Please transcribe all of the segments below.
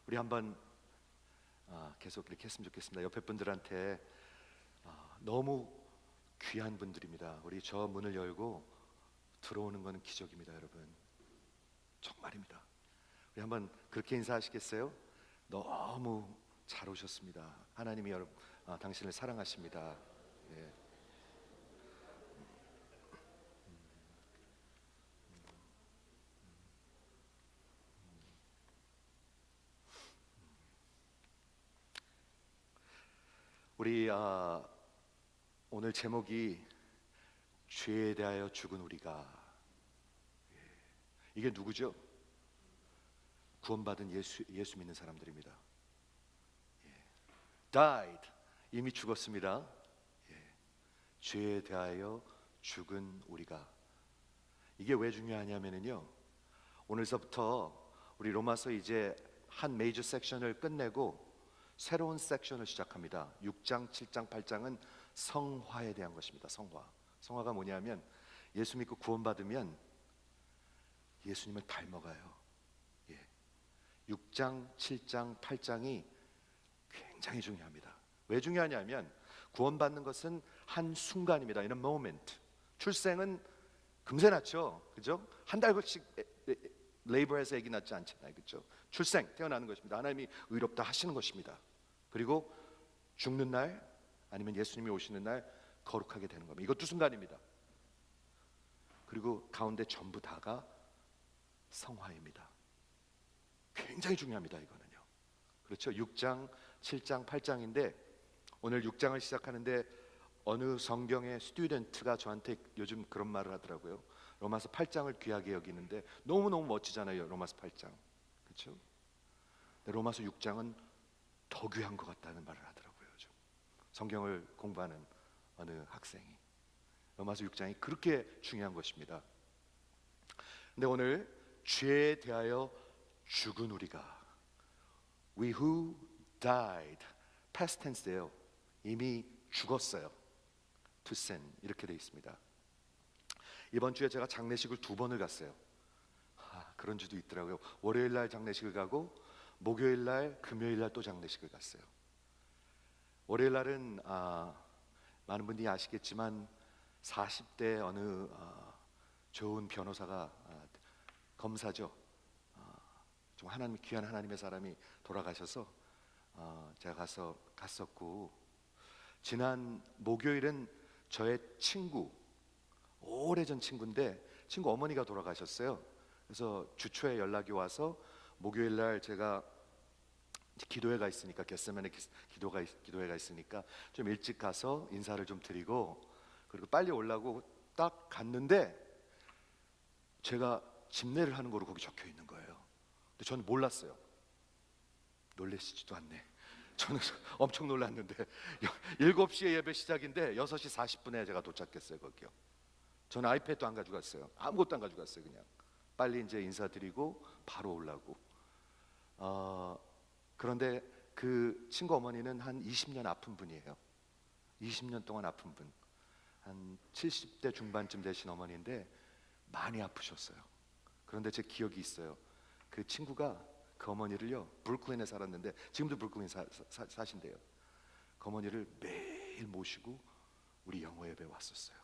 우리 한번 계속 이렇게 했으면 좋겠습니다. 옆에 분들한테 너무 귀한 분들입니다. 우리 저 문을 열고 들어오는 것은 기적입니다, 여러분. 정말입니다. 우리 한번 그렇게 인사하시겠어요? 너무 잘 오셨습니다. 하나님이 여러분 당신을 사랑하십니다. 예. 우리 오늘 제목이 죄에 대하여 죽은 우리가. 이게 누구죠? 구원받은 예수 믿는 사람들입니다. Died, 이미 죽었습니다. 죄에 대하여 죽은 우리가. 이게 왜 중요하냐면요, 오늘서부터 우리 로마서 이제 한 메이저 섹션을 끝내고 새로운 섹션을 시작합니다. 6장, 7장, 8장은 성화에 대한 것입니다. 성화가 뭐냐면 예수 믿고 구원받으면 예수님을 닮아가요. 6장, 7장, 8장이 굉장히 중요합니다. 왜 중요하냐면 구원받는 것은 한 순간입니다. In a moment. 출생은 금세 낳죠, 그죠? 한 달씩 레이버해서 아기 낳지 않잖아요, 그죠? 출생, 태어나는 것입니다. 하나님이 의롭다 하시는 것입니다. 그리고 죽는 날, 아니면 예수님이 오시는 날 거룩하게 되는 겁니다. 이것도 순간입니다. 그리고 가운데 전부 다가 성화입니다. 굉장히 중요합니다, 이거는요. 그렇죠? 6장, 7장, 8장인데 오늘 6장을 시작하는데 어느 성경의 스튜던트가 저한테 요즘 그런 말을 하더라고요. 로마서 8장을 귀하게 여기는데 너무너무 멋지잖아요, 로마서 8장. 그렇죠? 근데 로마서 6장은 더 귀한 것 같다는 말을 하더라고요, 요즘. 성경을 공부하는 어느 학생이. 로마서 6장이 그렇게 중요한 것입니다. 근데 오늘 죄에 대하여 죽은 우리가, We who died, past tense예요. 이미 죽었어요. To sin, 이렇게 되어 있습니다. 이번 주에 제가 장례식을 2번을 갔어요. 그런 주도 있더라고요. 월요일 날 장례식을 가고 목요일 날, 금요일 날 또 장례식을 갔어요. 월요일 날은 많은 분들이 아시겠지만 40대 어느 좋은 변호사가, 검사죠. 좀 귀한 하나님의 사람이 돌아가셔서 제가 갔었고, 지난 목요일은 저의 친구, 오래전 친구인데 친구 어머니가 돌아가셨어요. 그래서 주초에 연락이 와서 목요일 날 제가 기도회가 있으니까, 겟세마네 기도회가 있으니까 좀 일찍 가서 인사를 좀 드리고, 그리고 빨리 오려고 딱 갔는데 제가 집례를 하는 거로 거기 적혀 있는 거예요. 근데 저는 몰랐어요. 놀라시지도 않네. 저는 엄청 놀랐는데 7시에 예배 시작인데 6시 40분에 제가 도착했어요, 거기요. 저는 아이패드도 안 가져갔어요. 아무것도 안 가져갔어요. 그냥 빨리 이제 인사드리고 바로 오려고. 그런데 그 친구 어머니는 한 20년 아픈 분이에요. 20년 동안 아픈 분, 한 70대 중반쯤 되신 어머니인데 많이 아프셨어요. 그런데 제 기억이 있어요. 그 친구가 그 어머니를요, 브루클린에 살았는데 지금도 브루클린 사신대요. 그 어머니를 매일 모시고 우리 영어 예배 왔었어요.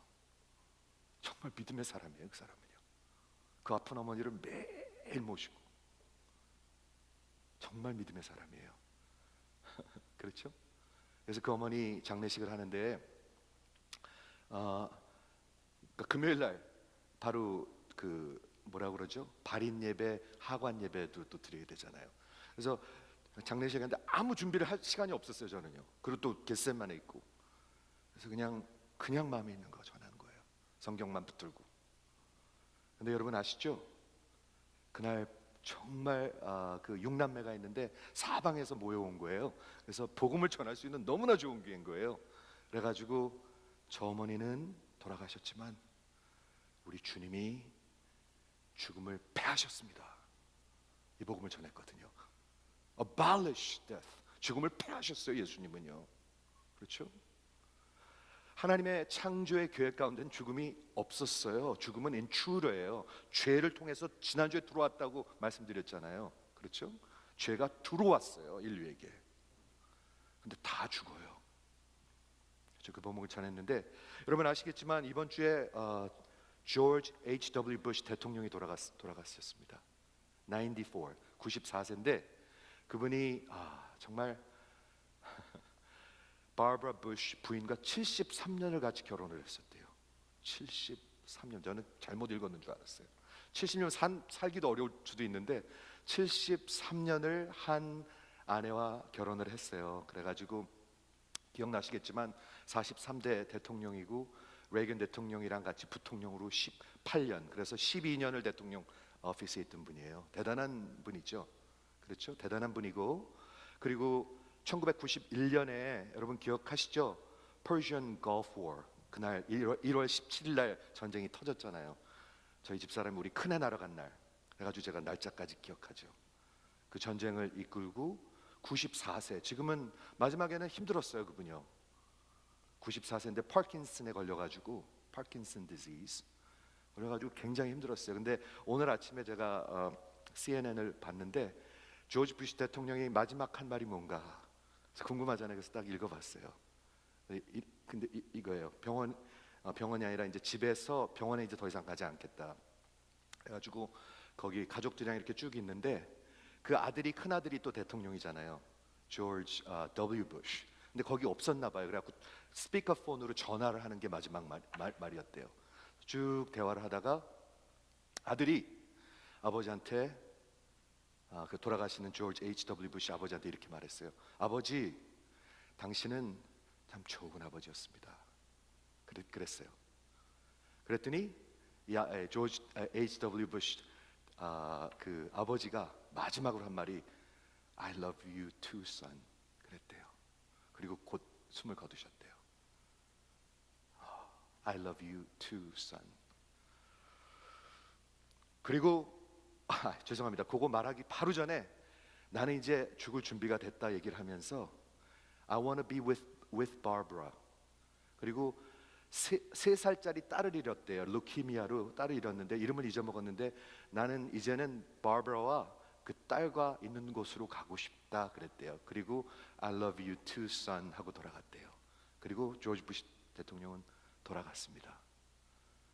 정말 믿음의 사람이에요, 그 사람은요. 그 아픈 어머니를 매일 모시고, 정말 믿음의 사람이에요. 그렇죠? 그래서 그 어머니 장례식을 하는데 금요일 날 바로 그 뭐라고 그러죠? 발인 예배, 하관 예배도 또 드려야 되잖아요. 그래서 장례식을 하는데 아무 준비를 할 시간이 없었어요, 저는요. 그리고 또 겟세마네 있고. 그래서 그냥 마음에 있는 거 전하는 거예요. 성경만 붙들고. 근데 여러분 아시죠? 그날 정말 그 6남매가 있는데 사방에서 모여온 거예요. 그래서 복음을 전할 수 있는 너무나 좋은 기회인 거예요. 그래가지고 저 어머니는 돌아가셨지만 우리 주님이 죽음을 패하셨습니다. 이 복음을 전했거든요. Abolish death. 죽음을 패하셨어요, 예수님은요. 그렇죠? 하나님의 창조의 계획 가운데는 죽음이 없었어요. 죽음은 intruder예요. 죄를 통해서 지난주에 들어왔다고 말씀드렸잖아요. 그렇죠? 죄가 들어왔어요, 인류에게. 근데 다 죽어요. 그 본문을 전했는데 여러분 아시겠지만 이번 주에 조지 H.W. 부시 대통령이 돌아갔었습니다. 94세인데 그분이 정말 바브라 부시 부인과 73년을 같이 결혼을 했었대요. 73년. 저는 잘못 읽었는 줄 알았어요. 70년 살기도 어려울 수도 있는데 73년을 한 아내와 결혼을 했어요. 그래가지고 기억나시겠지만 43대 대통령이고 레이건 대통령이랑 같이 부통령으로 18년, 그래서 12년을 대통령 오피스에 있던 분이에요. 대단한 분이죠. 그렇죠? 대단한 분이고, 그리고 1991년에 여러분 기억하시죠? Persian Gulf War. 그날 1월 17일 날 전쟁이 터졌잖아요. 저희 집사람이 우리 큰애 날아간 날. 그래가지고 제가 날짜까지 기억하죠. 그 전쟁을 이끌고 94세. 지금은 마지막에는 힘들었어요, 그분이요. 94세인데 파킨슨에 걸려가지고 파킨슨 디지즈 그래가지고 굉장히 힘들었어요. 근데 오늘 아침에 제가 CNN을 봤는데 조지 부시 대통령이 마지막 한 말이 뭔가 궁금하잖아요. 그래서 딱 읽어봤어요. 근데 이거예요. 병원이 아니라 이제 집에서 병원에 이제 더 이상 가지 않겠다. 그래가지고 거기 가족들이랑 이렇게 쭉 있는데 그 아들이, 큰 아들이 또 대통령이잖아요. 조지 W. 부시. 근데 거기 없었나 봐요. 그래갖고 스피커폰으로 전화를 하는 게 마지막 말이었대요. 쭉 대화를 하다가 아들이 아버지한테 그 돌아가시는 조지 H.W. 부시 아버지한테 이렇게 말했어요. 아버지, 당신은 참 좋은 아버지였습니다. 그랬어요. 그랬더니 조지 H.W. 부시 그 아버지가 마지막으로 한 말이 I love you too, son. 그랬대요. 그리고 곧 숨을 거두셨대요. I love you too, son. 그리고 죄송합니다. 그거 말하기 바로 전에 나는 이제 죽을 준비가 됐다 얘기를 하면서 I want to be with Barbara. 그리고 3살짜리 딸을 잃었대요. 루키미아로 딸을 잃었는데 이름을 잊어먹었는데 나는 이제는 바브라와 그 딸과 있는 곳으로 가고 싶다 그랬대요. 그리고 I love you too, son 하고 돌아갔대요. 그리고 조지 부시 대통령은 돌아갔습니다.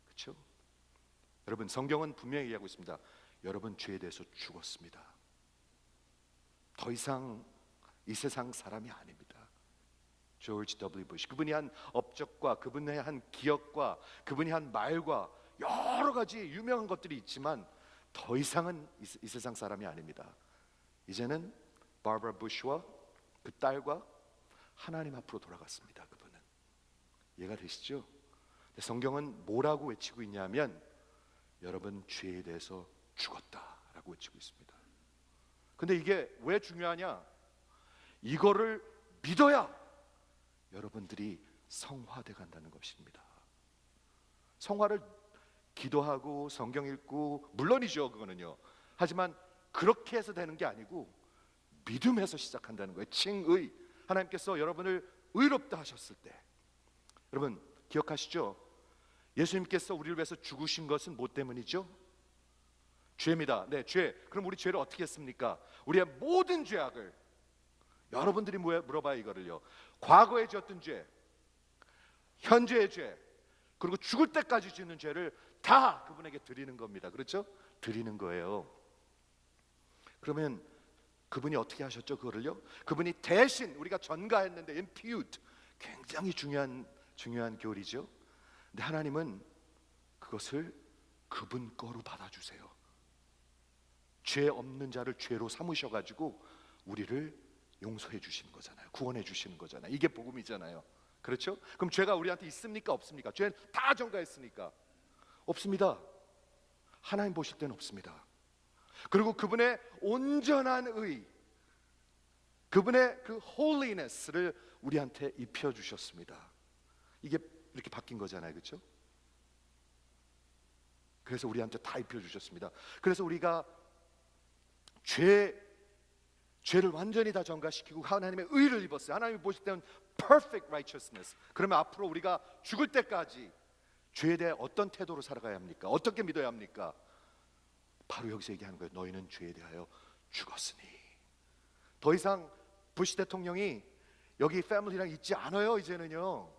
그렇죠? 여러분 성경은 분명히 얘기하고 있습니다. 여러분 죄에 대해서 죽었습니다. 더 이상 이 세상 사람이 아닙니다. 조지 W. 부시 그분이 한 업적과 그분의 한 기억과 그분이 한 말과 여러 가지 유명한 것들이 있지만 더 이상은 이 세상 사람이 아닙니다. 이제는 바브라 부시와 그 딸과 하나님 앞으로 돌아갔습니다. 그분은 이해가 되시죠? 성경은 뭐라고 외치고 있냐면 여러분 죄에 대해서 죽었다라고 외치고 있습니다. 근데 이게 왜 중요하냐? 이거를 믿어야 여러분들이 성화돼 간다는 것입니다. 성화를 기도하고 성경 읽고 물론이죠, 그거는요. 하지만 그렇게 해서 되는 게 아니고 믿음에서 시작한다는 거예요. 칭의. 하나님께서 여러분을 의롭다 하셨을 때 여러분 기억하시죠? 예수님께서 우리를 위해서 죽으신 것은 뭐 때문이죠? 죄입니다. 네, 죄. 그럼 우리 죄를 어떻게 했습니까? 우리의 모든 죄악을 여러분들이 물어봐요 이거를요. 과거에 지었던 죄, 현재의 죄, 그리고 죽을 때까지 짓는 죄를 다 그분에게 드리는 겁니다. 그렇죠? 드리는 거예요. 그러면 그분이 어떻게 하셨죠? 그거를요? 그분이 대신 우리가 전가했는데 impute 굉장히 중요한 교리죠. 근데 하나님은 그것을 그분 거로 받아주세요. 죄 없는 자를 죄로 삼으셔가지고 우리를 용서해 주시는 거잖아요. 구원해 주시는 거잖아요. 이게 복음이잖아요. 그렇죠? 그럼 죄가 우리한테 있습니까? 없습니까? 죄는 다 전가했으니까 없습니다. 하나님 보실 때는 없습니다. 그리고 그분의 온전한 의, 그분의 그 holiness를 우리한테 입혀 주셨습니다. 이게 이렇게 바뀐 거잖아요. 그렇죠? 그래서 우리한테 다 입혀 주셨습니다. 그래서 우리가 죄를 완전히 다 전가시키고 하나님의 의를 입었어요. 하나님이 보실 때는 perfect righteousness. 그러면 앞으로 우리가 죽을 때까지 죄에 대해 어떤 태도로 살아가야 합니까? 어떻게 믿어야 합니까? 바로 여기서 얘기하는 거예요. 너희는 죄에 대하여 죽었으니. 더 이상 부시 대통령이 여기 패밀리랑 있지 않아요. 이제는요.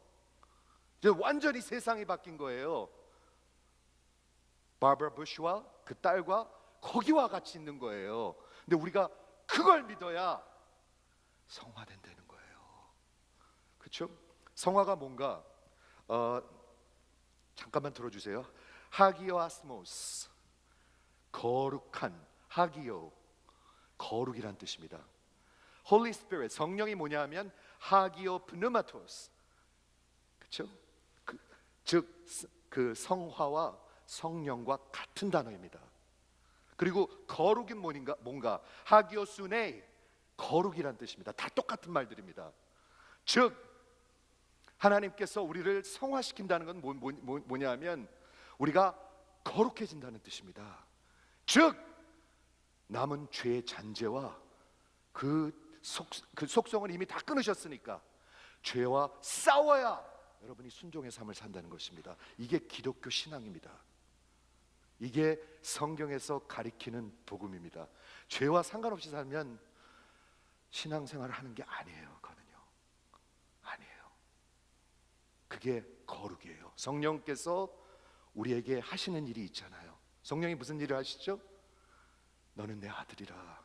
이제 완전히 세상이 바뀐 거예요. 바버라 부시와 그 딸과 거기와 같이 있는 거예요. 근데 우리가 그걸 믿어야 성화된다는 거예요. 그렇죠? 성화가 뭔가 잠깐만 들어주세요. 하기오 아스모스, 거룩한, 하기오, 거룩이란 뜻입니다. Holy Spirit, 성령이 뭐냐면 하기오 프누마토스, 그렇죠? 즉 그 성화와 성령과 같은 단어입니다. 그리고 거룩은 뭔가 하기오 수네, 거룩이란 뜻입니다. 다 똑같은 말들입니다. 즉 하나님께서 우리를 성화시킨다는 건 뭐냐면 우리가 거룩해진다는 뜻입니다. 즉 남은 죄의 잔재와 그 속성을 이미 다 끊으셨으니까 죄와 싸워야 여러분이 순종의 삶을 산다는 것입니다. 이게 기독교 신앙입니다. 이게 성경에서 가리키는 복음입니다. 죄와 상관없이 살면 신앙생활을 하는 게 아니에요. 그거는요, 아니에요. 그게 거룩이에요. 성령께서 우리에게 하시는 일이 있잖아요. 성령이 무슨 일을 하시죠? 너는 내 아들이라,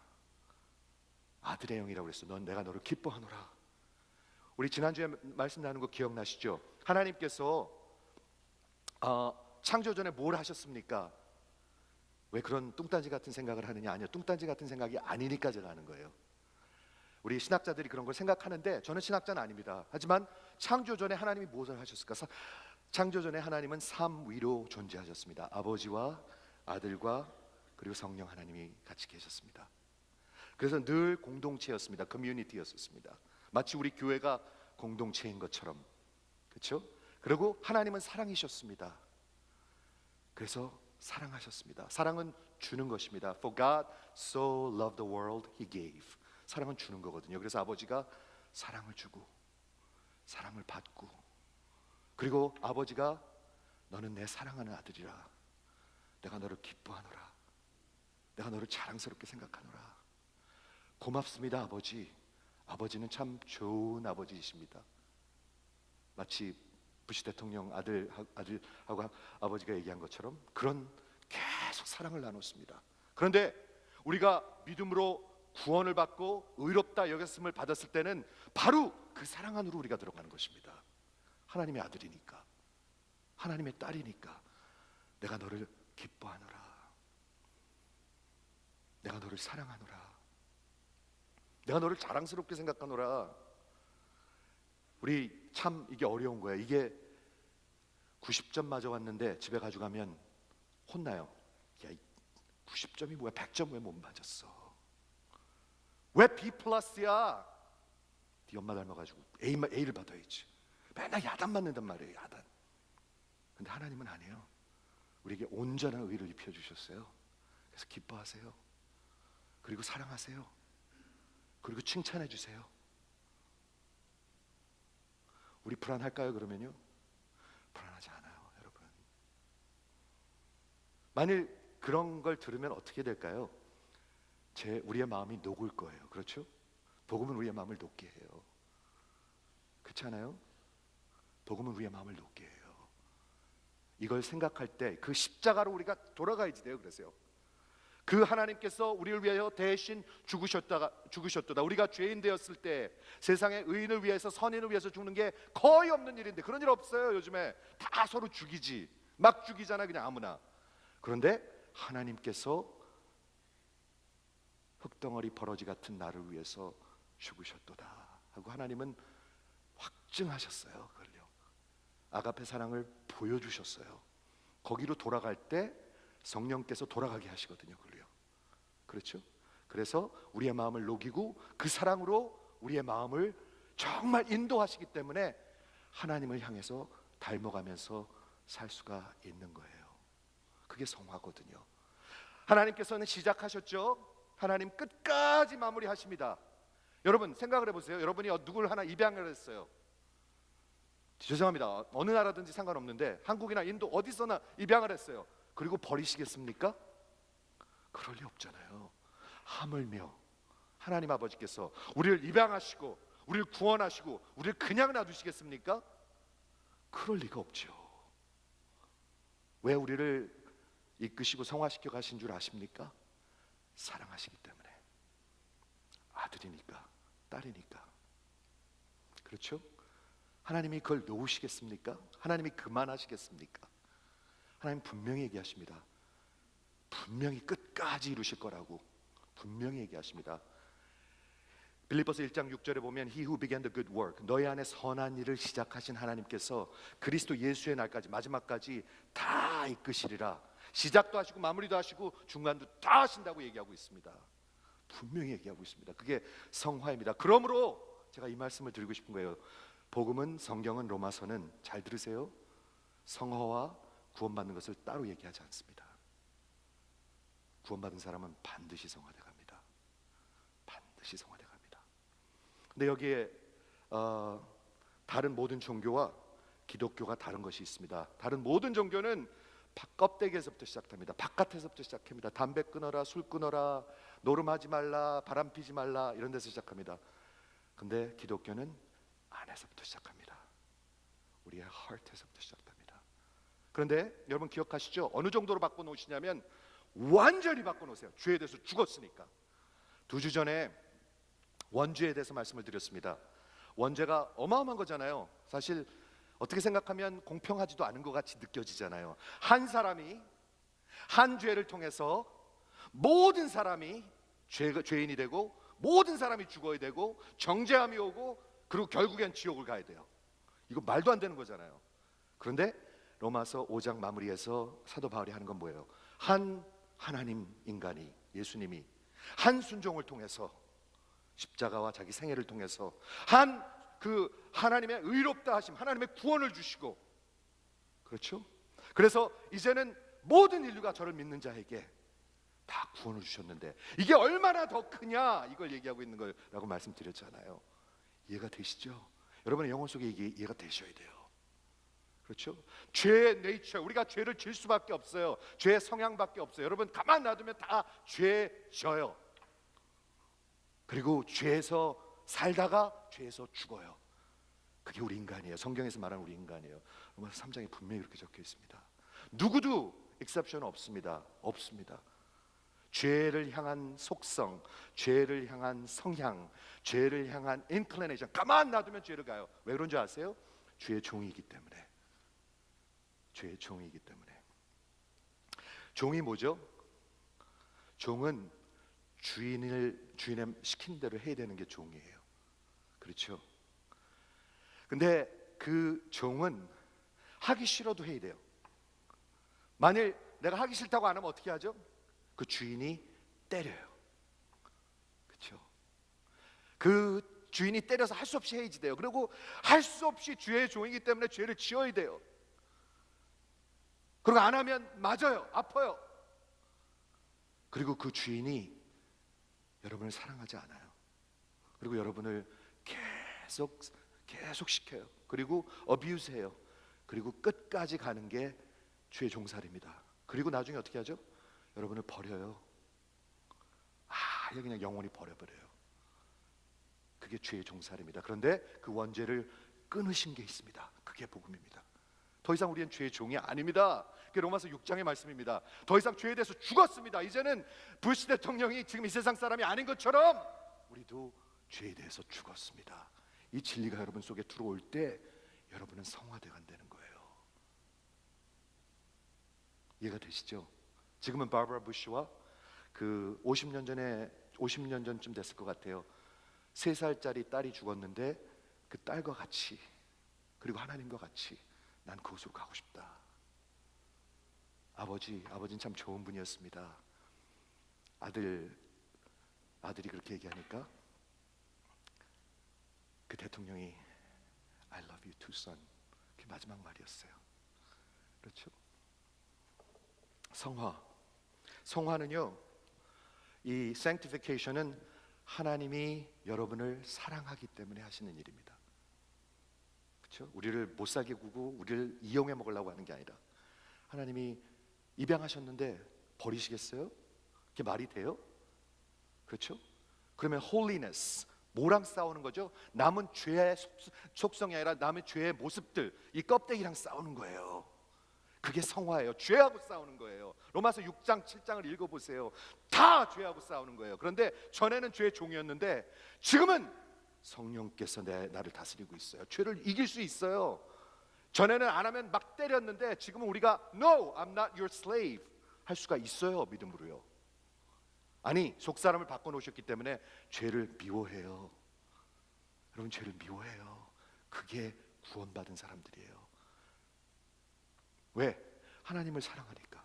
아들의 영이라고 그랬어. 내가 너를 기뻐하노라. 우리 지난주에 말씀 나눈 거 기억나시죠? 하나님께서 창조 전에 뭘 하셨습니까? 왜 그런 뚱딴지 같은 생각을 하느냐? 아니요, 뚱딴지 같은 생각이 아니니까 제가 하는 거예요. 우리 신학자들이 그런 걸 생각하는데 저는 신학자는 아닙니다. 하지만 창조 전에 하나님이 무엇을 하셨을까? 창조 전에 하나님은 삼위로 존재하셨습니다. 아버지와 아들과 그리고 성령 하나님이 같이 계셨습니다. 그래서 늘 공동체였습니다. 커뮤니티였었습니다. 마치 우리 교회가 공동체인 것처럼, 그렇죠? 그리고 하나님은 사랑이셨습니다. 그래서 사랑하셨습니다. 사랑은 주는 것입니다. For God so loved the world, He gave. 사랑은 주는 거거든요. 그래서 아버지가 사랑을 주고 사랑을 받고, 그리고 아버지가 너는 내 사랑하는 아들이라, 내가 너를 기뻐하노라, 내가 너를 자랑스럽게 생각하노라. 고맙습니다 아버지. 아버지는 참 좋은 아버지이십니다. 마치 부시 대통령 아들하고 아버지가 얘기한 것처럼 그런 계속 사랑을 나눴습니다. 그런데 우리가 믿음으로 구원을 받고 의롭다 여겼음을 받았을 때는 바로 그 사랑 안으로 우리가 들어가는 것입니다. 하나님의 아들이니까, 하나님의 딸이니까 내가 너를 기뻐하노라, 내가 너를 사랑하노라, 내가 너를 자랑스럽게 생각하노라. 우리 참 이게 어려운 거예요. 이게 90점 맞아왔는데 집에 가져가면 혼나요. 야, 90점이 뭐야? 100점 왜 못 맞았어? 왜 B 플러스야? 네 엄마 닮아가지고 A를 받아야지. 맨날 야단 맞는단 말이에요. 야단. 근데 하나님은 아니에요. 우리에게 온전한 의를 입혀주셨어요. 그래서 기뻐하세요. 그리고 사랑하세요. 그리고 칭찬해 주세요. 우리 불안할까요? 그러면요, 불안하지 않아요, 여러분. 만일 그런 걸 들으면 어떻게 될까요? 우리의 마음이 녹을 거예요. 그렇죠? 복음은 우리의 마음을 녹게 해요. 그렇지 않아요? 복음은 우리의 마음을 녹게 해요. 이걸 생각할 때 그 십자가로 우리가 돌아가야지 돼요. 그래서요, 그 하나님께서 우리를 위하여 대신 죽으셨도다. 우리가 죄인 되었을 때 세상의 의인을 위해서, 선인을 위해서 죽는 게 거의 없는 일인데, 그런 일 없어요. 요즘에 다 서로 죽이지, 막 죽이잖아, 그냥 아무나. 그런데 하나님께서 흙덩어리 버러지 같은 나를 위해서 죽으셨도다 하고 하나님은 확증하셨어요. 그걸요, 아가페 사랑을 보여주셨어요. 거기로 돌아갈 때 성령께서 돌아가게 하시거든요. 그걸요, 그렇죠? 그래서 우리의 마음을 녹이고 그 사랑으로 우리의 마음을 정말 인도하시기 때문에 하나님을 향해서 닮아가면서 살 수가 있는 거예요. 그게 성화거든요. 하나님께서는 시작하셨죠. 하나님 끝까지 마무리하십니다. 여러분 생각을 해보세요. 여러분이 누굴 하나 입양을 했어요. 죄송합니다. 어느 나라든지 상관없는데 한국이나 인도 어디서나 입양을 했어요. 그리고 버리시겠습니까? 그럴 리 없잖아요. 하물며 하나님 아버지께서 우리를 입양하시고 우리를 구원하시고 우리를 그냥 놔두시겠습니까? 그럴 리가 없죠. 왜 우리를 이끄시고 성화시켜 가신 줄 아십니까? 사랑하시기 때문에. 아들이니까, 딸이니까. 그렇죠? 하나님이 그걸 놓으시겠습니까? 하나님이 그만하시겠습니까? 하나님 분명히 얘기하십니다. 분명히 끝까지 이루실 거라고 분명히 얘기하십니다. 빌립보서 1장 6절에 보면 He who began the good work, 너희 안에 선한 일을 시작하신 하나님께서 그리스도 예수의 날까지, 마지막까지 다 이끄시리라. 시작도 하시고 마무리도 하시고 중간도 다 하신다고 얘기하고 있습니다. 분명히 얘기하고 있습니다. 그게 성화입니다. 그러므로 제가 이 말씀을 드리고 싶은 거예요. 복음은, 성경은, 로마서는 잘 들으세요. 성화와 구원받는 것을 따로 얘기하지 않습니다. 구원받은 사람은 반드시 성화돼 갑니다. 반드시 성화돼 갑니다. 근데 여기에 다른 모든 종교와 기독교가 다른 것이 있습니다. 다른 모든 종교는 껍데기에서부터 시작합니다. 바깥에서부터 시작합니다. 담배 끊어라, 술 끊어라, 노름하지 말라, 바람 피지 말라, 이런 데서 시작합니다. 근데 기독교는 안에서부터 시작합니다. 우리의 heart에서부터 시작합니다. 그런데 여러분 기억하시죠? 어느 정도로 바꿔놓으시냐면 완전히 바꿔놓으세요. 죄에 대해서 죽었으니까. 2주 전에 원죄에 대해서 말씀을 드렸습니다. 원죄가 어마어마한 거잖아요. 사실 어떻게 생각하면 공평하지도 않은 것 같이 느껴지잖아요. 한 사람이 한 죄를 통해서 모든 사람이 죄인이 되고 모든 사람이 죽어야 되고 정죄함이 오고 그리고 결국엔 지옥을 가야 돼요. 이거 말도 안 되는 거잖아요. 그런데 로마서 5장 마무리에서 사도 바울이 하는 건 뭐예요? 한 하나님 인간이, 예수님이 한 순종을 통해서, 십자가와 자기 생애를 통해서 그 하나님의 의롭다 하심, 하나님의 구원을 주시고, 그렇죠? 그래서 이제는 모든 인류가 저를 믿는 자에게 다 구원을 주셨는데 이게 얼마나 더 크냐, 이걸 얘기하고 있는 거라고 말씀드렸잖아요. 이해가 되시죠? 여러분의 영혼 속에 이게 이해가 되셔야 돼요. 그렇죠? 죄의 네이처, 우리가 죄를 질 수밖에 없어요. 죄의 성향밖에 없어요. 여러분 가만 놔두면 다 죄져요. 그리고 죄에서 살다가 죄에서 죽어요. 그게 우리 인간이에요. 성경에서 말하는 우리 인간이에요. 로마서 3장에 분명히 그렇게 적혀 있습니다. 누구도 exception 없습니다. 없습니다. 죄를 향한 속성, 죄를 향한 성향, 죄를 향한 inclination, 가만 놔두면 죄를 가요. 왜 그런 줄 아세요? 죄의 종이기 때문에. 죄의 종이기 때문에. 종이 뭐죠? 종은 주인의 시킨 대로 해야 되는 게 종이에요. 그렇죠? 근데 그 종은 하기 싫어도 해야 돼요. 만일 내가 하기 싫다고 안 하면 어떻게 하죠? 그 주인이 때려요. 그렇죠? 그 주인이 때려서 할 수 없이 해야지 돼요. 그리고 할 수 없이 죄의 종이기 때문에 죄를 지어야 돼요. 그리고 안 하면 맞아요. 아파요. 그리고 그 주인이 여러분을 사랑하지 않아요. 그리고 여러분을 계속 시켜요. 그리고 어뷰스해요. 그리고 끝까지 가는 게 죄의 종살입니다. 그리고 나중에 어떻게 하죠? 여러분을 버려요. 그냥 영원히 버려버려요. 그게 죄의 종살입니다. 그런데 그 원죄를 끊으신 게 있습니다. 그게 복음입니다. 더 이상 우리는 죄의 종이 아닙니다. 그게 로마서 6장의 말씀입니다. 더 이상 죄에 대해서 죽었습니다. 이제는 부시 대통령이 지금 이 세상 사람이 아닌 것처럼 우리도 죄에 대해서 죽었습니다. 이 진리가 여러분 속에 들어올 때 여러분은 성화돼 간다는 거예요. 이해가 되시죠? 지금은 바버라 부시와 그 50년 전쯤 됐을 것 같아요. 3살짜리 딸이 죽었는데 그 딸과 같이, 그리고 하나님과 같이 난 그곳으로 가고 싶다. 아버지는 참 좋은 분이었습니다. 아들이 그렇게 얘기하니까 그 대통령이 I love you too, son. 그게 마지막 말이었어요. 그렇죠? 성화는요, 이 sanctification은 하나님이 여러분을 사랑하기 때문에 하시는 일입니다. 그렇죠? 우리를 못 살게 구고 우리를 이용해 먹으려고 하는 게 아니라, 하나님이 입양하셨는데 버리시겠어요? 그게 말이 돼요? 그렇죠? 그러면 holiness, 뭐랑 싸우는 거죠? 남은 죄의 속성이 아니라 남의 죄의 모습들, 이 껍데기랑 싸우는 거예요. 그게 성화예요. 죄하고 싸우는 거예요. 로마서 6장 7장을 읽어보세요. 다 죄하고 싸우는 거예요. 그런데 전에는 죄의 종이었는데 지금은 성령께서 나를 다스리고 있어요. 죄를 이길 수 있어요. 전에는 안 하면 막 때렸는데 지금은 우리가 No, I'm not your slave 할 수가 있어요. 믿음으로요. 아니, 속사람을 바꿔놓으셨기 때문에 죄를 미워해요. 여러분, 죄를 미워해요. 그게 구원받은 사람들이에요. 왜? 하나님을 사랑하니까.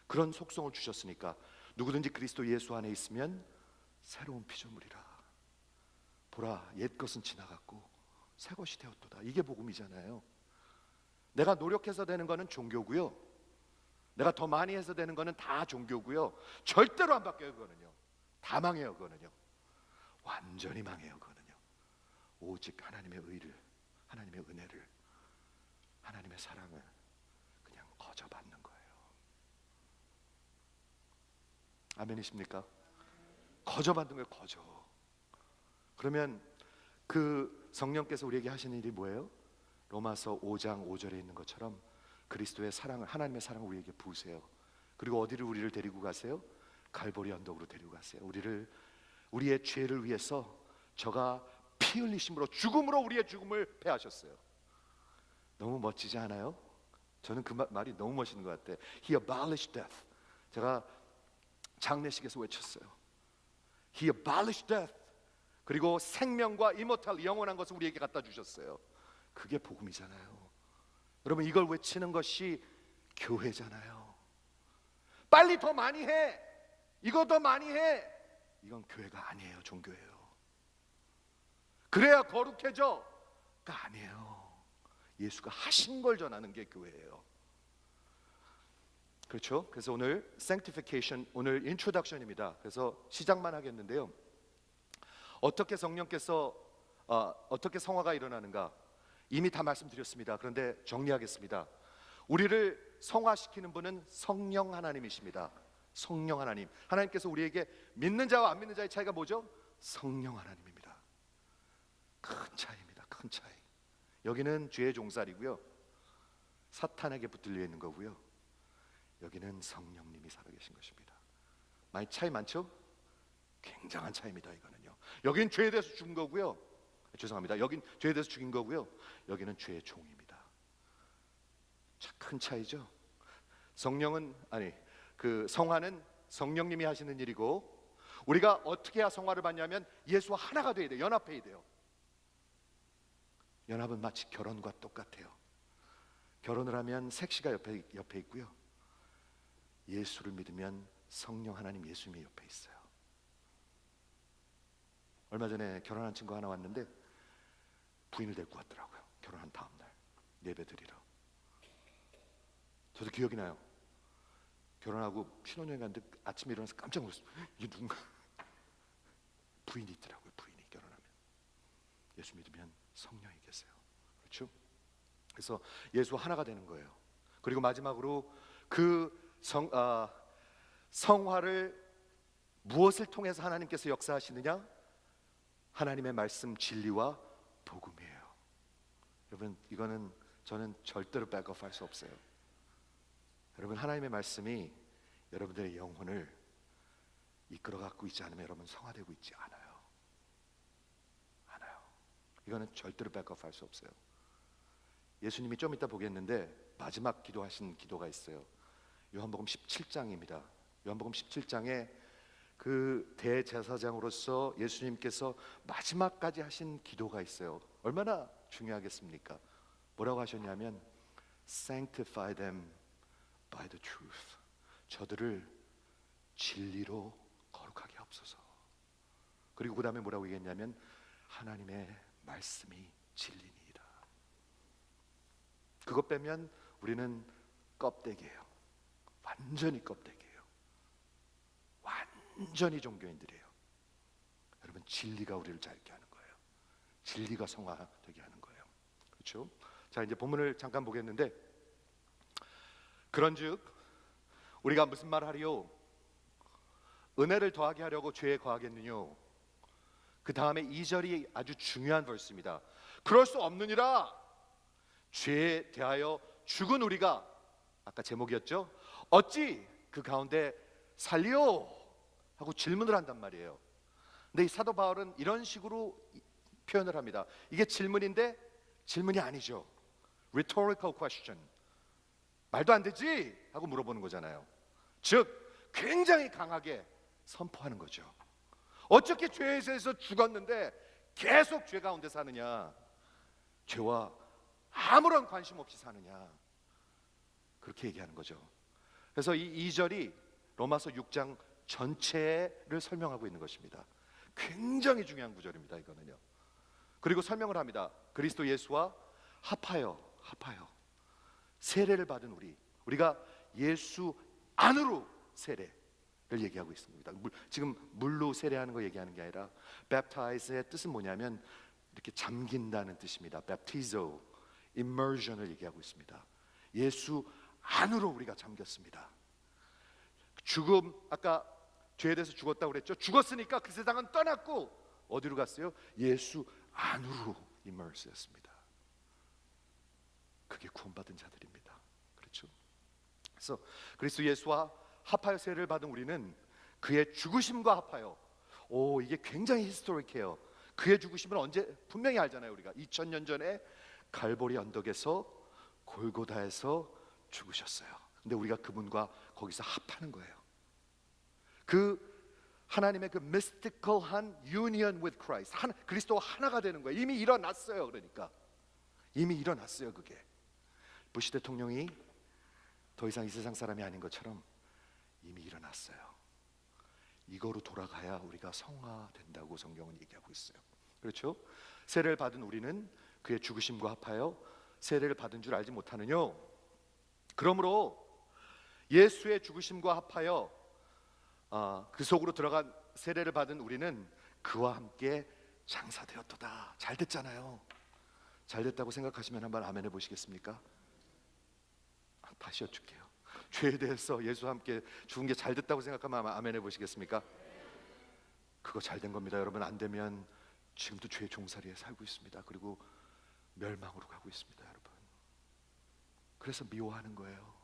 그런 속성을 주셨으니까. 누구든지 그리스도 예수 안에 있으면 새로운 피조물이라. 보라, 옛 것은 지나갔고 새 것이 되었도다. 이게 복음이잖아요. 내가 노력해서 되는 거는 종교고요, 내가 더 많이 해서 되는 거는 다 종교고요, 절대로 안 바뀌어요. 그거는요. 다 망해요. 그거는요. 완전히 망해요. 그거는요. 오직 하나님의 의를, 하나님의 은혜를, 하나님의 사랑을 그냥 거저 받는 거예요. 아멘이십니까? 거저 받는 거예요. 거저. 그러면 그 성령께서 우리에게 하시는 일이 뭐예요? 로마서 5장 5절에 있는 것처럼 그리스도의 사랑을, 하나님의 사랑을 우리에게 부으세요. 그리고 어디를 우리를 데리고 가세요? 갈보리 언덕으로 데리고 가세요. 우리의 죄를 위해서 저가 피 흘리심으로, 죽음으로 우리의 죽음을 패하셨어요. 너무 멋지지 않아요? 저는 그 말이 너무 멋있는 것 같아요. He abolished death. 제가 장례식에서 외쳤어요. He abolished death. 그리고 생명과 이모탈, 영원한 것을 우리에게 갖다 주셨어요. 그게 복음이잖아요. 여러분, 이걸 외치는 것이 교회잖아요. 빨리 더 많이 해, 이거 더 많이 해, 이건 교회가 아니에요. 종교예요. 그래야 거룩해져? 가 아니에요. 예수가 하신 걸 전하는 게 교회예요. 그렇죠? 그래서 오늘 sanctification, 오늘 introduction입니다. 그래서 시작만 하겠는데요. 어떻게 성령께서 어떻게 성화가 일어나는가 이미 다 말씀드렸습니다. 그런데 정리하겠습니다. 우리를 성화시키는 분은 성령 하나님이십니다. 성령 하나님. 하나님께서 우리에게 믿는 자와 안 믿는 자의 차이가 뭐죠? 성령 하나님입니다. 큰 차이입니다. 큰 차이. 여기는 죄의 종살이고요, 사탄에게 붙들려 있는 거고요, 여기는 성령님이 살아계신 것입니다. 많이 차이 많죠? 굉장한 차이입니다. 이거는요. 여긴 죄에 대해서 죽은 거고요, 죄송합니다, 여긴 죄에 대해서 죽인 거고요, 여기는 죄의 종입니다. 큰 차이죠. 성령은, 아니, 그 성화는 성령님이 하시는 일이고, 우리가 어떻게 해야 성화를 받냐면 예수와 하나가 돼야 돼요. 연합해야 돼요. 연합은 마치 결혼과 똑같아요. 결혼을 하면 색시가 옆에 있고요, 예수를 믿으면 성령 하나님 예수님이 옆에 있어요. 얼마 전에 결혼한 친구 하나 왔는데 부인을 데리고 왔더라고요. 결혼한 다음 날 예배 드리러. 저도 기억이 나요. 결혼하고 신혼여행 갔는데 아침에 일어나서 깜짝 놀랐어요. 이게 누군가. 부인이 있더라고요. 부인이 결혼하면 예수 믿으면 성령이 계세요. 그렇죠? 그래서 예수와 하나가 되는 거예요. 그리고 마지막으로 그 성화를 무엇을 통해서 하나님께서 역사하시느냐? 하나님의 말씀, 진리와 복음이에요. 여러분, 이거는 저는 절대로 백업할 수 없어요. 여러분, 하나님의 말씀이 여러분들의 영혼을 이끌어 갖고 있지 않으면 여러분 성화되고 있지 않아요. 이거는 절대로 백업할 수 없어요. 예수님이 좀 이따 보겠는데 마지막 기도하신 기도가 있어요. 요한복음 17장입니다. 요한복음 17장에 그 대제사장으로서 예수님께서 마지막까지 하신 기도가 있어요. 얼마나 중요하겠습니까? 뭐라고 하셨냐면 Sanctify them by the truth. 저들을 진리로 거룩하게 하옵소서. 그리고 그 다음에 뭐라고 얘기했냐면 하나님의 말씀이 진리니이다. 그것 빼면 우리는 껍데기예요. 완전히 껍데기예요. 완전히 종교인들이에요. 여러분, 진리가 우리를 자유케 하는 거예요. 진리가 성화되게 하는 거예요. 그렇죠? 자, 이제 본문을 잠깐 보겠는데, 그런즉 우리가 무슨 말 하리요? 은혜를 더하게 하려고 죄에 거하겠느뇨? 그 다음에 2절이 아주 중요한 벌스입니다. 그럴 수 없느니라 죄에 대하여 죽은 우리가, 아까 제목이었죠, 어찌 그 가운데 살리오 하고 질문을 한단 말이에요. 근데 이 사도 바울은 이런 식으로 표현을 합니다. 이게 질문인데 질문이 아니죠. rhetorical question, 말도 안 되지 하고 물어보는 거잖아요. 즉 굉장히 강하게 선포하는 거죠. 어떻게 죄에서 죽었는데 계속 죄 가운데 사느냐, 죄와 아무런 관심 없이 사느냐, 그렇게 얘기하는 거죠. 그래서 이 2절이 로마서 6장 전체를 설명하고 있는 것입니다. 굉장히 중요한 구절입니다, 이거는요. 그리고 설명을 합니다. 그리스도 예수와 합하여 세례를 받은 우리가 예수 안으로 세례를 얘기하고 있습니다. 지금 물로 세례하는 거 얘기하는 게 아니라 baptize의 뜻은 뭐냐면 이렇게 잠긴다는 뜻입니다. baptizo, immersion을 얘기하고 있습니다. 예수 안으로 우리가 잠겼습니다. 죽음, 아까 죄에 대해서 죽었다고 그랬죠. 죽었으니까 그 세상은 떠났고 어디로 갔어요? 예수 안으로 immerse였습니다. 그게 구원받은 자들입니다. 그렇죠? 그래서 그리스도 예수와 합하여 세례를 받은 우리는 그의 죽으심과 합하여, 이게 굉장히 히스토릭해요. 그의 죽으심은 언제, 분명히 알잖아요. 우리가 2000년 전에 갈보리 언덕에서 골고다에서 죽으셨어요. 근데 우리가 그분과 거기서 합하는 거예요. 그 하나님의 그 mystical한 union with Christ, 그리스도와 하나가 되는 거예요. 이미 일어났어요. 그러니까 이미 일어났어요. 그게 부시 대통령이 더 이상 이 세상 사람이 아닌 것처럼 이미 일어났어요. 이거로 돌아가야 우리가 성화된다고 성경은 얘기하고 있어요. 그렇죠? 세례를 받은 우리는 그의 죽으심과 합하여 세례를 받은 줄 알지 못하느냐? 그러므로 예수의 죽으심과 합하여 그 속으로 들어간 세례를 받은 우리는 그와 함께 장사되었도다. 잘 됐잖아요. 잘 됐다고 생각하시면 한번 아멘 해보시겠습니까? 다시 여쭐게요. 죄에 대해서 예수와 함께 죽은 게 잘 됐다고 생각하면 아멘 해보시겠습니까? 그거 잘 된 겁니다. 여러분, 안 되면 지금도 죄의 종살이에 살고 있습니다. 그리고 멸망으로 가고 있습니다. 여러분, 그래서 미워하는 거예요.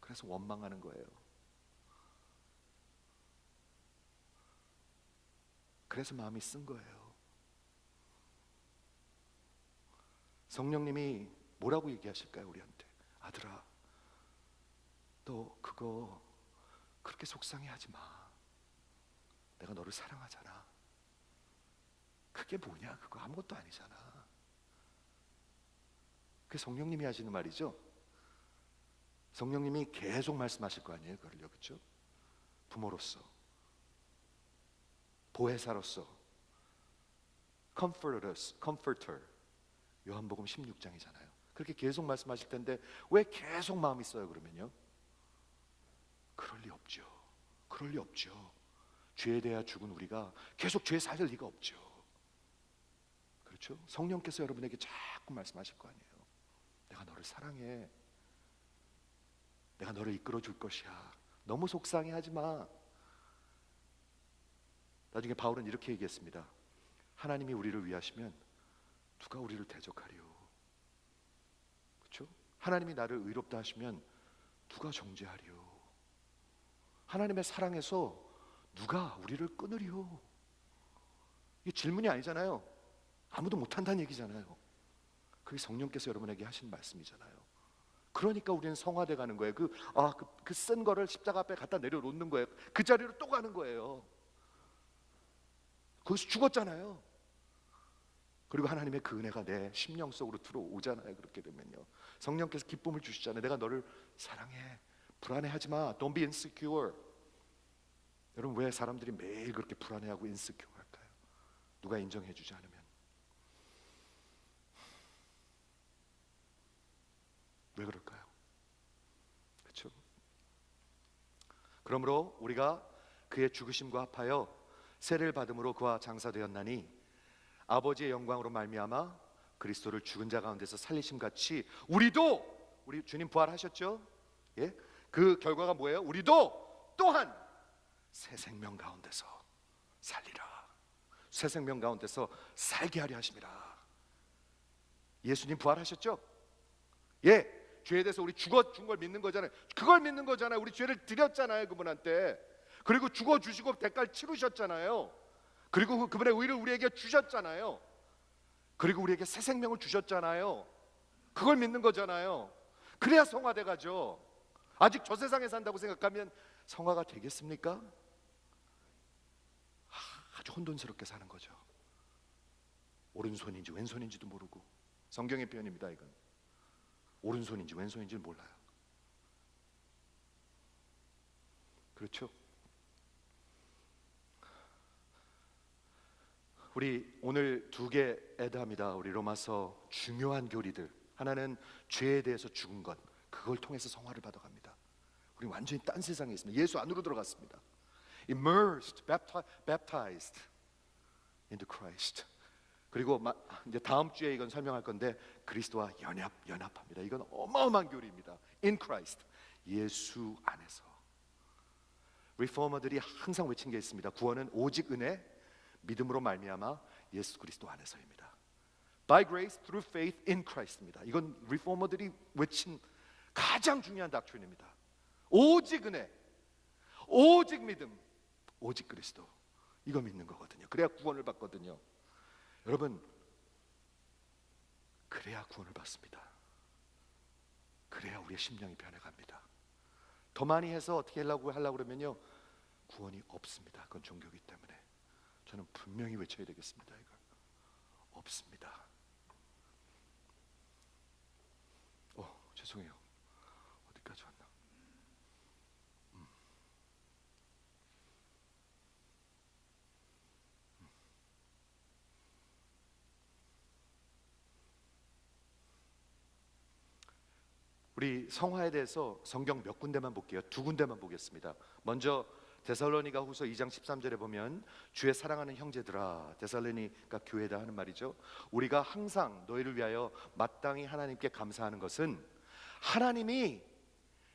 그래서 원망하는 거예요. 그래서 마음이 쓴 거예요. 성령님이 뭐라고 얘기하실까요? 우리한테, 아들아, 너 그거 그렇게 속상해하지 마. 내가 너를 사랑하잖아. 그게 뭐냐? 그거 아무것도 아니잖아. 그게 성령님이 하시는 말이죠. 성령님이 계속 말씀하실 거 아니에요, 그걸요, 그렇죠? 부모로서, 보혜사로서, comforter, 요한복음 16장이잖아요. 그렇게 계속 말씀하실 텐데 왜 계속 마음이 써요? 그러면요, 그럴 리 없죠. 그럴 리 없죠. 죄에 대하여 죽은 우리가 계속 죄에 살 리가 없죠. 그렇죠? 성령께서 여러분에게 자꾸 말씀하실 거 아니에요. 내가 너를 사랑해. 내가 너를 이끌어 줄 것이야. 너무 속상해하지 마. 나중에 바울은 이렇게 얘기했습니다. 하나님이 우리를 위하시면 누가 우리를 대적하리요? 그렇죠? 하나님이 나를 의롭다 하시면 누가 정죄하리요? 하나님의 사랑에서 누가 우리를 끊으리요? 이게 질문이 아니잖아요. 아무도 못한다는 얘기잖아요. 그게 성령께서 여러분에게 하신 말씀이잖아요. 그러니까 우리는 성화돼 가는 거예요. 그 쓴 거를 십자가 앞에 갖다 내려놓는 거예요. 그 자리로 또 가는 거예요. 거기서 죽었잖아요. 그리고 하나님의 그 은혜가 내 심령 속으로 들어오잖아요. 그렇게 되면요, 성령께서 기쁨을 주시잖아요. 내가 너를 사랑해. 불안해하지 마. Don't be insecure. 여러분, 왜 사람들이 매일 그렇게 불안해하고 insecure 할까요? 누가 인정해주지 않으면. 왜 그럴까요? 그렇죠? 그러므로 우리가 그의 죽으심과 합하여 세례를 받음으로 그와 장사되었나니 아버지의 영광으로 말미암아 그리스도를 죽은 자 가운데서 살리심 같이 우리 주님 부활하셨죠? 예? 그 결과가 뭐예요? 우리도 또한 새 생명 가운데서 살리라. 새 생명 가운데서 살게 하려 하심이라. 예수님 부활하셨죠? 예, 죄에 대해서 우리 죽은 걸 믿는 거잖아요. 그걸 믿는 거잖아요. 우리 죄를 드렸잖아요, 그분한테. 그리고 죽어주시고 대가를 치르셨잖아요. 그리고 그분의 의를 우리에게 주셨잖아요. 그리고 우리에게 새 생명을 주셨잖아요. 그걸 믿는 거잖아요. 그래야 성화돼 가죠. 아직 저 세상에 산다고 생각하면 성화가 되겠습니까? 아주 혼돈스럽게 사는 거죠. 오른손인지 왼손인지도 모르고. 성경의 표현입니다. 이건 오른손인지 왼손인지를 몰라요. 그렇죠? 우리 오늘 두 개 애드합니다. 우리 로마서 중요한 교리들. 하나는 죄에 대해서 죽은 것, 그걸 통해서 성화를 받아갑니다. 우리 완전히 딴 세상에 있습니다. 예수 안으로 들어갔습니다. Immersed, baptized into Christ. 그리고 이제 다음 주에 이건 설명할 건데 그리스도와 연합합니다. 이건 어마어마한 교리입니다. In Christ, 예수 안에서. 리포머들이 항상 외친 게 있습니다. 구원은 오직 은혜, 믿음으로 말미암아 예수 그리스도 안에서입니다. By grace through faith in Christ입니다. 이건 리포머들이 외친 가장 중요한 닥트린입니다. 오직 은혜, 오직 믿음, 오직 그리스도. 이거 믿는 거거든요. 그래야 구원을 받거든요. 여러분, 그래야 구원을 받습니다. 그래야 우리의 심령이 변해갑니다. 더 많이 해서 어떻게 하려고 그러면요, 구원이 없습니다. 그건 종교이기 때문에. 저는 분명히 외쳐야 되겠습니다. 이걸 없습니다. 죄송해요. 어디까지 왔나? 우리 성화에 대해서 성경 몇 군데만 볼게요. 두 군데만 보겠습니다. 먼저 데살로니가 후서 2장 13절에 보면 주의 사랑하는 형제들아, 데살로니가 교회다 하는 말이죠. 우리가 항상 너희를 위하여 마땅히 하나님께 감사하는 것은 하나님이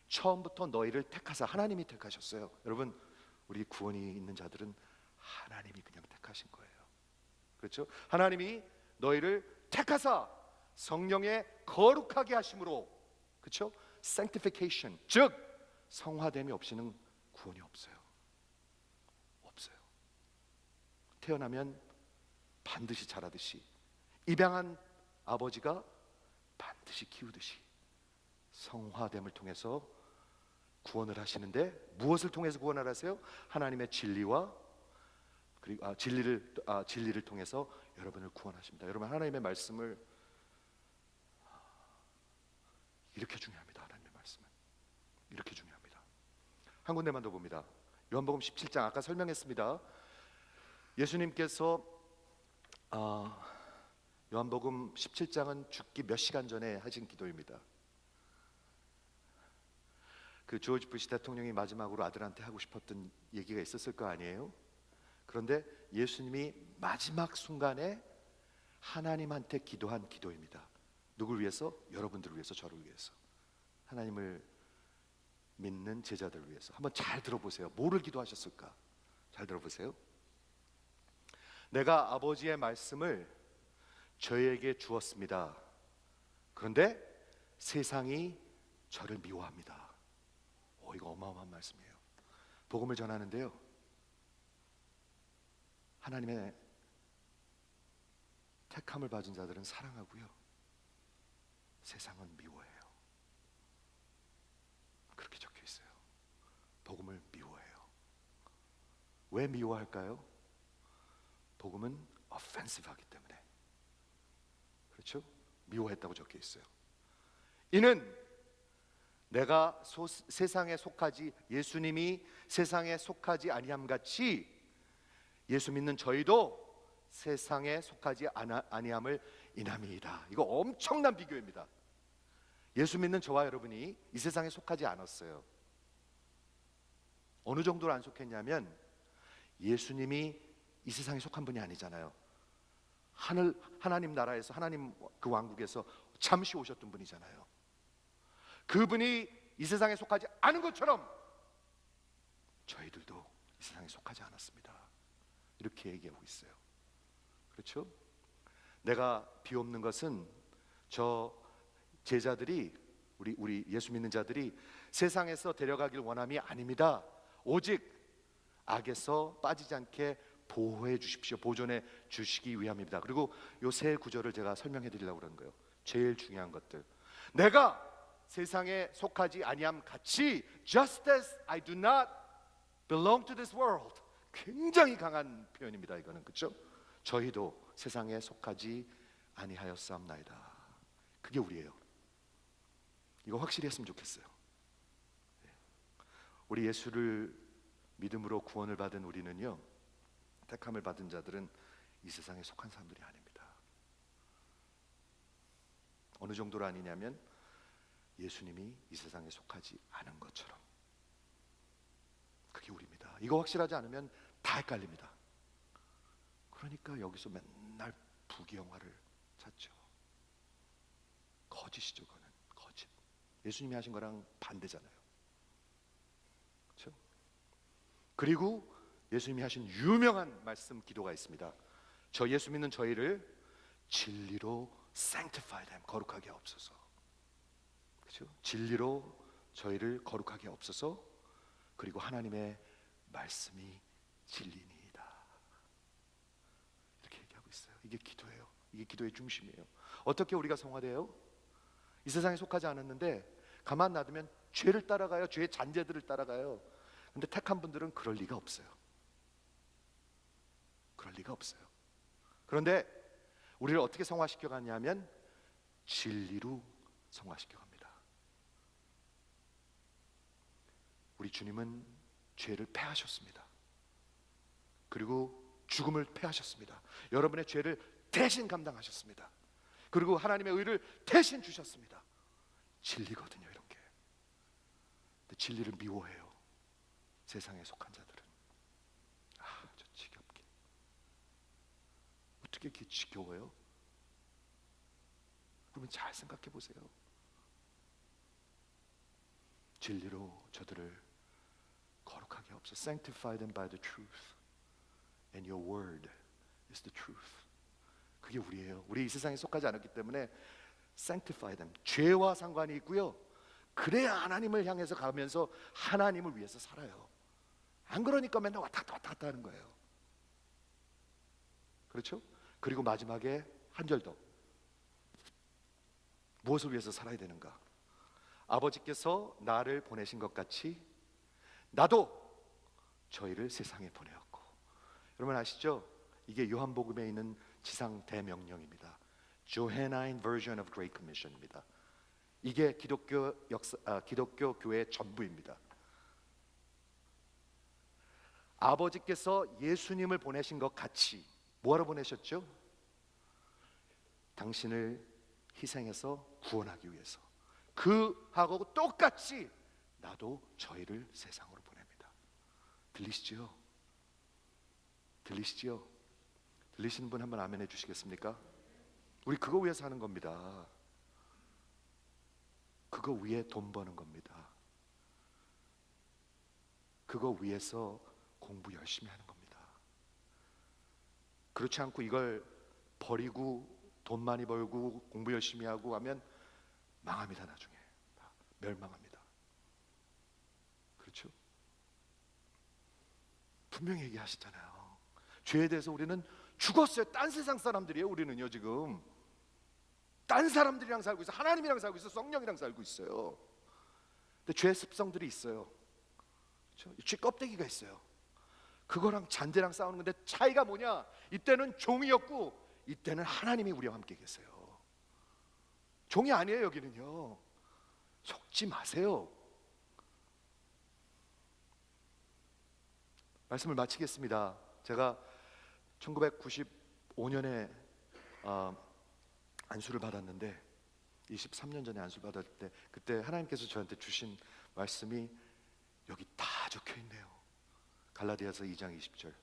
처음부터 너희를 택하사, 하나님이 택하셨어요. 여러분, 우리 구원이 있는 자들은 하나님이 그냥 택하신 거예요. 그렇죠? 하나님이 너희를 택하사 성령의 거룩하게 하심으로, 그렇죠? sanctification, 즉 성화됨이 없이는 구원이 없어요. 없어요. 태어나면 반드시 자라듯이, 입양한 아버지가 반드시 키우듯이 성화됨을 통해서 구원을 하시는데, 무엇을 통해서 구원을 하세요? 하나님의 진리와 그리고 진리를 통해서 여러분을 구원하십니다. 여러분, 하나님의 말씀을 이렇게 중요합니다. 하나님의 말씀은 이렇게 중요합니다. 한 군데만 더 봅니다. 요한복음 17장, 아까 설명했습니다. 예수님께서 요한복음 17장은 죽기 몇 시간 전에 하신 기도입니다. 그 조지 부시 대통령이 마지막으로 아들한테 하고 싶었던 얘기가 있었을 거 아니에요? 그런데 예수님이 마지막 순간에 하나님한테 기도한 기도입니다. 누굴 위해서? 여러분들을 위해서, 저를 위해서, 하나님을 믿는 제자들을 위해서. 한번 잘 들어보세요. 뭐를 기도하셨을까? 잘 들어보세요. 내가 아버지의 말씀을 저에게 주었습니다. 그런데 세상이 저를 미워합니다. 이거 어마어마한 말씀이에요. 복음을 전하는데요, 하나님의 택함을 받은 자들은 사랑하고요, 세상은 미워해요. 그렇게 적혀 있어요. 복음을 미워해요. 왜 미워할까요? 복음은 offensive하기 때문에. 그렇죠? 미워했다고 적혀 있어요. 이는 내가 세상에 속하지, 예수님이 세상에 속하지 아니함 같이 예수 믿는 저희도 세상에 속하지 아니함을 인함이다. 이거 엄청난 비교입니다. 예수 믿는 저와 여러분이 이 세상에 속하지 않았어요. 어느 정도로 안 속했냐면, 예수님이 이 세상에 속한 분이 아니잖아요. 하나님 나라에서, 하나님 그 왕국에서 잠시 오셨던 분이잖아요. 그분이 이 세상에 속하지 않은 것처럼 저희들도 이 세상에 속하지 않았습니다. 이렇게 얘기하고 있어요. 그렇죠? 내가 비옵는 것은 저 제자들이 우리 예수 믿는 자들이 세상에서 데려가길 원함이 아닙니다. 오직 악에서 빠지지 않게 보호해 주십시오. 보존해 주시기 위함입니다. 그리고 요 세 구절을 제가 설명해 드리려고 그러는 거예요. 제일 중요한 것들. 내가 세상에 속하지 아니함 같이 just as I do not belong to this world. 굉장히 강한 표현입니다. 이거는 그렇죠? 저희도 세상에 속하지 아니하였사옵나이다. 그게 우리예요. 이거 확실히 했으면 좋겠어요. 우리 예수를 믿음으로 구원을 받은 우리는요, 택함을 받은 자들은 이 세상에 속한 사람들이 아닙니다. 어느 정도로 아니냐면 예수님이 이 세상에 속하지 않은 것처럼. 그게 우리입니다. 이거 확실하지 않으면 다 헷갈립니다. 그러니까 여기서 맨날 부귀영화를 찾죠. 거짓이죠. 그거는 거짓. 예수님이 하신 거랑 반대잖아요. 그렇죠? 그리고 예수님이 하신 유명한 말씀 기도가 있습니다. 저 예수 믿는 저희를 진리로 sanctify them, 거룩하게 하옵소서. 그렇죠? 진리로 저희를 거룩하게 하옵소서. 그리고 하나님의 말씀이 진리니이다. 이렇게 얘기하고 있어요. 이게 기도예요. 이게 기도의 중심이에요. 어떻게 우리가 성화돼요? 이 세상에 속하지 않았는데 가만 놔두면 죄를 따라가요. 죄의 잔재들을 따라가요. 근데 택한 분들은 그럴 리가 없어요. 그럴 리가 없어요. 그런데 우리를 어떻게 성화시켜 가냐면 진리로 성화시켜 갑니다. 우리 주님은 죄를 패하셨습니다. 그리고 죽음을 패하셨습니다. 여러분의 죄를 대신 감당하셨습니다. 그리고 하나님의 의를 대신 주셨습니다. 진리거든요, 이런 게. 근데 진리를 미워해요. 세상에 속한 자들은. 저 지겹긴. 어떻게 이렇게 지겨워요? 그러면 잘 생각해 보세요. 진리로 저들을 거룩하게 하옵소서. Sanctify them by the truth, and your word is the truth. 그게 우리예요. 우리 이 세상에 속하지 않았기 때문에 sanctify them, 죄와 상관이 있고요. 그래야 하나님을 향해서 가면서 하나님을 위해서 살아요. 안 그러니까 맨날 왔다 갔다 하는 거예요. 그렇죠? 그리고 마지막에 한 절 더. 무엇을 위해서 살아야 되는가? 아버지께서 나를 보내신 것 같이 나도 저희를 세상에 보내었고. 여러분 아시죠? 이게 요한복음에 있는 지상 대명령입니다. Johannine version of Great Commission입니다. 이게 기독교 교회의 전부입니다. 아버지께서 예수님을 보내신 것 같이 뭐하러 보내셨죠? 당신을 희생해서 구원하기 위해서. 그하고 똑같이 나도 저희를 세상으로 보냅니다. 들리시죠? 들리시죠? 들리시는 분 한번 아멘 해주시겠습니까? 우리 그거 위해서 하는 겁니다. 그거 위해 돈 버는 겁니다. 그거 위해서 공부 열심히 하는 겁니다. 그렇지 않고 이걸 버리고 돈 많이 벌고 공부 열심히 하고 하면 망합니다. 나중에 멸망합니다. 그렇죠? 분명히 얘기하시잖아요. 죄에 대해서 우리는 죽었어요. 딴 세상 사람들이에요. 우리는요 지금 딴 사람들이랑 살고 있어요. 하나님이랑 살고 있어요. 성령이랑 살고 있어요. 근데 죄의 습성들이 있어요. 그렇죠? 죄 껍데기가 있어요. 그거랑 잔재랑 싸우는 건데 차이가 뭐냐? 이때는 종이었고 이때는 하나님이 우리와 함께 계세요. 종이 아니에요. 여기는요. 속지 마세요. 말씀을 마치겠습니다. 제가 1995년에 안수를 받았는데 23년 전에 안수를 받을 때 그때 하나님께서 저한테 주신 말씀이 여기 다 적혀 있네요. 갈라디아서 2장 20절.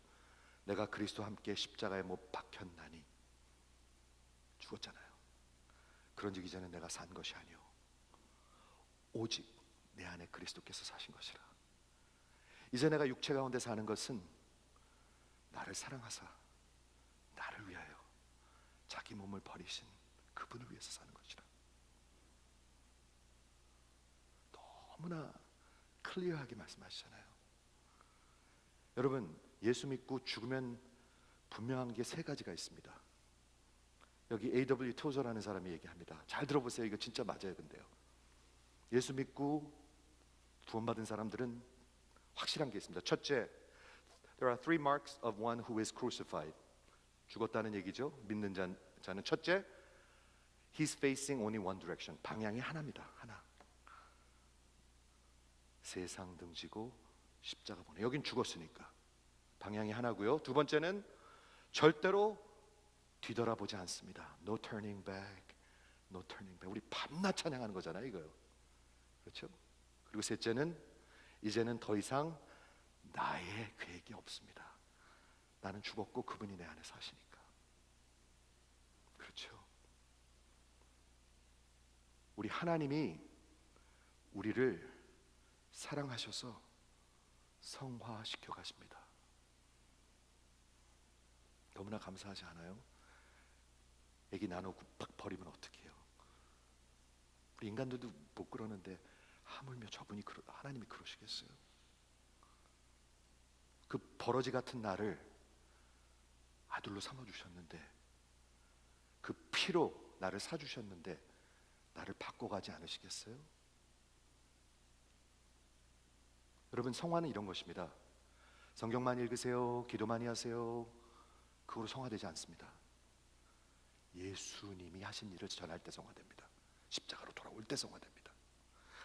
내가 그리스도와 함께 십자가에 못 박혔나니. 죽었잖아요. 그런즉 이제는 내가 산 것이 아니오 오직 내 안에 그리스도께서 사신 것이라. 이제 내가 육체 가운데 사는 것은 나를 사랑하사 나를 위하여 자기 몸을 버리신 그분을 위해서 사는 것이라. 너무나 클리어하게 말씀하시잖아요. 여러분, 예수 믿고 죽으면 분명한 게 세 가지가 있습니다. 여기 A.W. 토저라는 사람이 얘기합니다. 잘 들어보세요. 이거 진짜 맞아요. 근데요, 예수 믿고 구원받은 사람들은 확실한 게 있습니다. 첫째, there are three marks of one who is crucified. 죽었다는 얘기죠. 믿는 자는 첫째, he's facing only one direction. 방향이 하나입니다. 하나. 세상 등지고 십자가 보내. 여긴 죽었으니까 방향이 하나고요. 두 번째는 절대로 뒤돌아보지 않습니다. No turning back, no turning back. 우리 밤낮 찬양하는 거잖아요, 이거요. 그렇죠? 그리고 셋째는 이제는 더 이상 나의 계획이 없습니다. 나는 죽었고 그분이 내 안에 사시니까. 그렇죠? 우리 하나님이 우리를 사랑하셔서 성화시켜 가십니다. 너무나 감사하지 않아요? 애기 나누고 팍 버리면 어떡해요? 우리 인간들도 못 그러는데 하물며 저분이 하나님이 그러시겠어요? 그 버러지 같은 나를 아들로 삼아주셨는데, 그 피로 나를 사주셨는데 나를 바꿔가지 않으시겠어요? 여러분, 성화는 이런 것입니다. 성경만 읽으세요, 기도 많이 하세요, 그거로 성화되지 않습니다. 예수님이 하신 일을 전할 때 성화됩니다. 십자가로 돌아올 때 성화됩니다.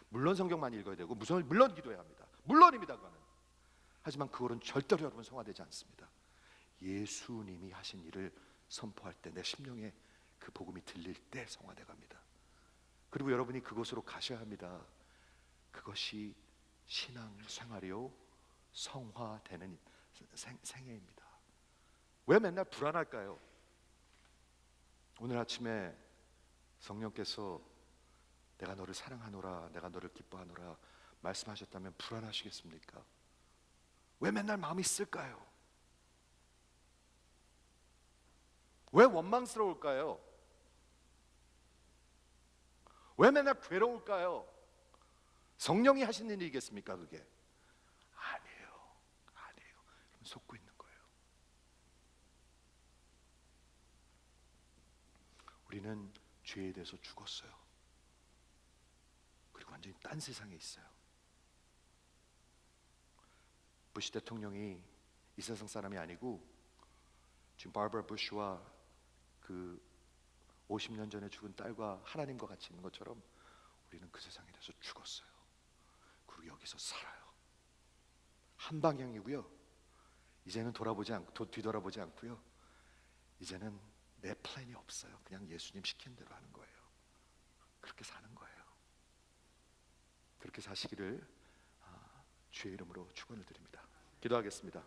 물론 성경만 읽어야 되고 물론 기도해야 합니다. 물론입니다. 그거는. 하지만 그거는 절대로 여러분 성화되지 않습니다. 예수님이 하신 일을 선포할 때, 내 심령에 그 복음이 들릴 때 성화돼 갑니다. 그리고 여러분이 그곳으로 가셔야 합니다. 그것이 신앙 생활이요 성화되는 생애입니다. 왜 맨날 불안할까요? 오늘 아침에 성령께서 내가 너를 사랑하노라, 내가 너를 기뻐하노라 말씀하셨다면 불안하시겠습니까? 왜 맨날 마음이 쓸까요? 왜 원망스러울까요? 왜 맨날 괴로울까요? 성령이 하신 일이겠습니까 그게? 아니에요. 속고 있는 거예요. 우리는 죄에 대해서 죽었어요. 그리고 완전히 딴 세상에 있어요. 부시 대통령이 이 세상 사람이 아니고 지금 바버라 부시와 그 50년 전에 죽은 딸과 하나님과 같이 있는 것처럼 우리는 그 세상에 대해서 죽었어요. 그리고 여기서 살아요. 한 방향이고요. 이제는 뒤돌아보지 않고요. 이제는 내 플랜이 없어요. 그냥 예수님 시킨 대로 하는 거예요. 그렇게 사는 거예요. 그렇게 사시기를 주의 이름으로 축원을 드립니다. 기도하겠습니다.